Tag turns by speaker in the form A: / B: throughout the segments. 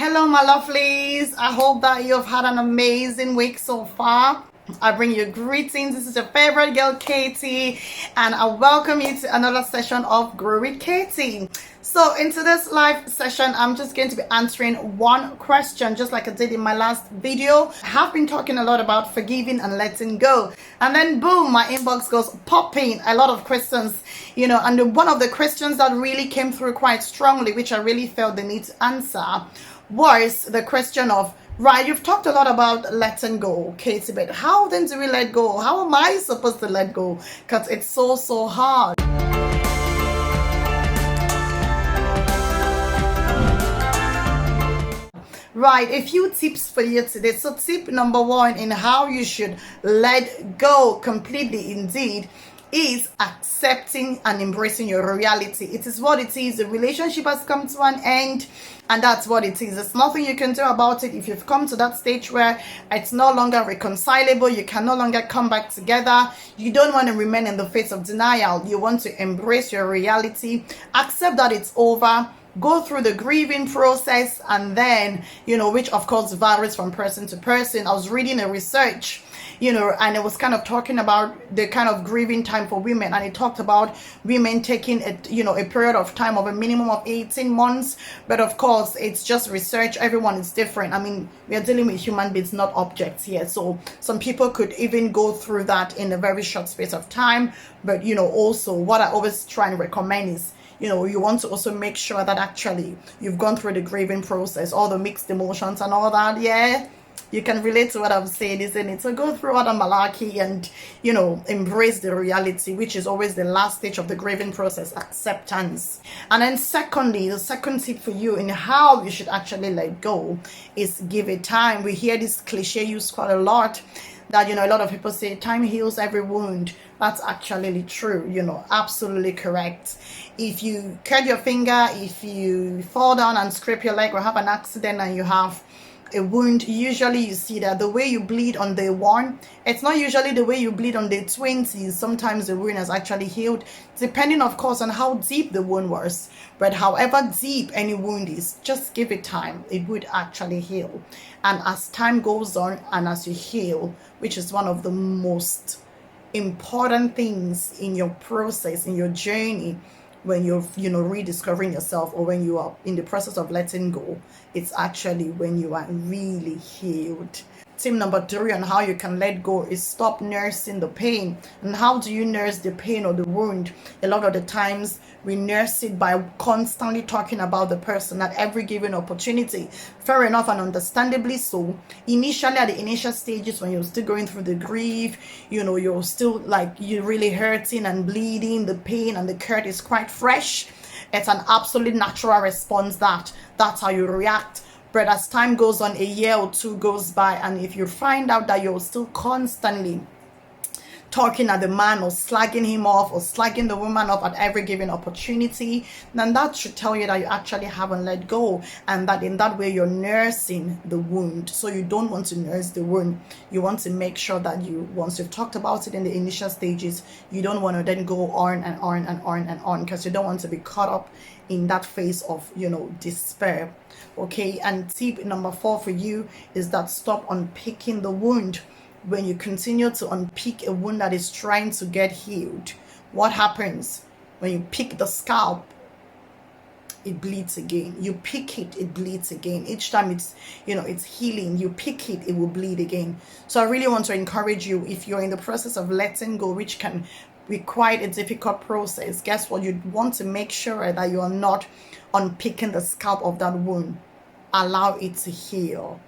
A: Hello, my lovelies. I hope that you've had an amazing week so far. I bring you greetings. This is your favorite girl, Katie, and I welcome you to another session of Grow with Katie. So in today's live session, I'm just going to be answering one question, just like I did in my last video. I have been talking a lot about forgiving and letting go, and then boom, my inbox goes popping, a lot of questions, and one of the questions that really came through quite strongly, which I really felt the need to answer, was the question of, right, you've talked a lot about letting go, Katie, but how then do we let go? How am I supposed to let go? Because it's so hard. Right, a few tips for you today. So tip number one in how you should let go completely indeed is accepting and embracing your reality. It is what it is. The relationship has come to an end, and that's what it is. There's nothing you can do about it. If you've come to that stage where it's no longer reconcilable, you can no longer come back together, you don't want to remain in the face of denial. You want to embrace your reality, accept that it's over, go through the grieving process, and then, which of course varies from person to person. I was reading a research, and it was kind of talking about the kind of grieving time for women, and it talked about women taking a period of time of a minimum of 18 months. But of course, it's just research. Everyone is different. I mean, we are dealing with human beings, not objects here. So some people could even go through that in a very short space of time. But also what I always try and recommend is, you want to also make sure that actually you've gone through the grieving process, all the mixed emotions and all that. Yeah, you can relate to what I'm saying, isn't it? So go through all the malarkey and, embrace the reality, which is always the last stage of the grieving process, acceptance. And then secondly, the second tip for you in how you should actually let go is give it time. We hear this cliche used quite a lot, that a lot of people say time heals every wound. That's actually true, absolutely correct. If you cut your finger, if you fall down and scrape your leg or have an accident and you have a wound, usually you see that the way you bleed on day 1, it's not usually the way you bleed on day 20. Sometimes the wound has actually healed, depending of course on how deep the wound was. But however deep any wound is, just give it time, it would actually heal. And as time goes on and as you heal, which is one of the most important things in your process, in your journey, when you're rediscovering yourself, or when you are in the process of letting go, it's actually when you are really healed. Tip number 3 on how you can let go is stop nursing the pain. And how do you nurse the pain or the wound? A lot of the times we nurse it by constantly talking about the person at every given opportunity. Fair enough, and understandably so. Initially, at the initial stages, when you're still going through the grief, you're still you're really hurting and bleeding, the pain and the hurt is quite fresh. It's an absolute natural response. That's how you react. But as time goes on, a year or 2 goes by, and if you find out that you're still constantly talking at the man or slagging him off or slagging the woman off at every given opportunity, then that should tell you that you actually haven't let go, and that in that way you're nursing the wound. So you don't want to nurse the wound. You want to make sure that once you've talked about it in the initial stages, you don't want to then go on and on and on and on, because you don't want to be caught up in that phase of despair. Okay, and tip number 4 for you is that stop unpicking the wound. When you continue to unpick a wound that is trying to get healed, what happens? When you pick the scalp, it bleeds again. You pick it, it bleeds again. Each time it's healing, you pick it, it will bleed again. So I really want to encourage you, if you're in the process of letting go, which can be quite a difficult process, guess what? You want to make sure that you are not unpicking the scalp of that wound. Allow it to heal.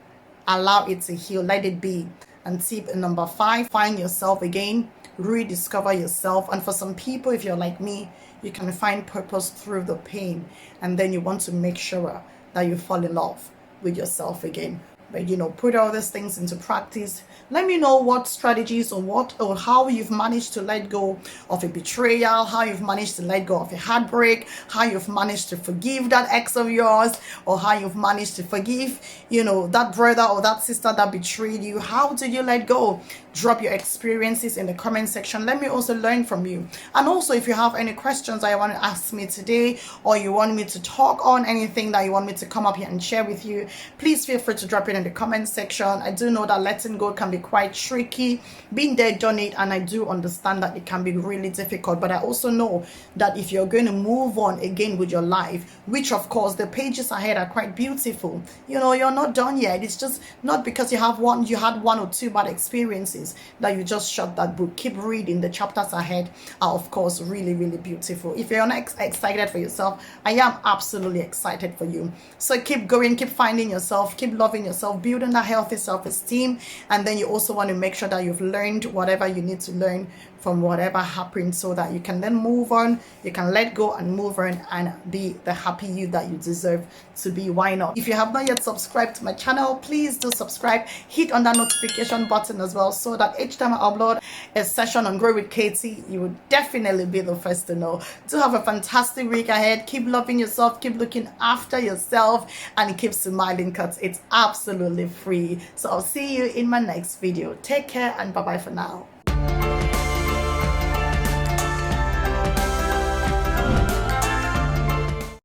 A: Allow it to heal. Let it be. And tip number 5, find yourself again. Rediscover yourself. And for some people, if you're like me, you can find purpose through the pain. And then you want to make sure that you fall in love with yourself again. but put all these things into practice. Let me know what strategies or how you've managed to let go of a betrayal, how you've managed to let go of a heartbreak, how you've managed to forgive that ex of yours, or how you've managed to forgive, that brother or that sister that betrayed you. How did you let go? Drop your experiences in the comment section. Let me also learn from you. And also, if you have any questions that you want to ask me today, or you want me to talk on anything that you want me to come up here and share with you, please feel free to drop it in the comment section. I do know that letting go can be quite tricky. Been there, done it, and I do understand that it can be really difficult. But I also know that if you're going to move on again with your life, which of course the pages ahead are quite beautiful, you're not done yet. It's just not because you had one or two bad experiences that you just shut that book. Keep reading. The chapters ahead are of course really, really beautiful. If you're not excited for yourself, I am absolutely excited for you. So keep going, keep finding yourself, keep loving yourself, building that healthy self-esteem. And then you also want to make sure that you've learned whatever you need to learn from whatever happened, so that you can then move on, you can let go and move on and be the happy you that you deserve to be. Why not? If you have not yet subscribed to my channel, please do subscribe. Hit on that notification button as well, so that each time I upload a session on Grow with Katie, you will definitely be the first to know. Do have a fantastic week ahead. Keep loving yourself, keep looking after yourself, and keep smiling, because it's absolutely free. So I'll see you in my next video. Take care and bye bye for now.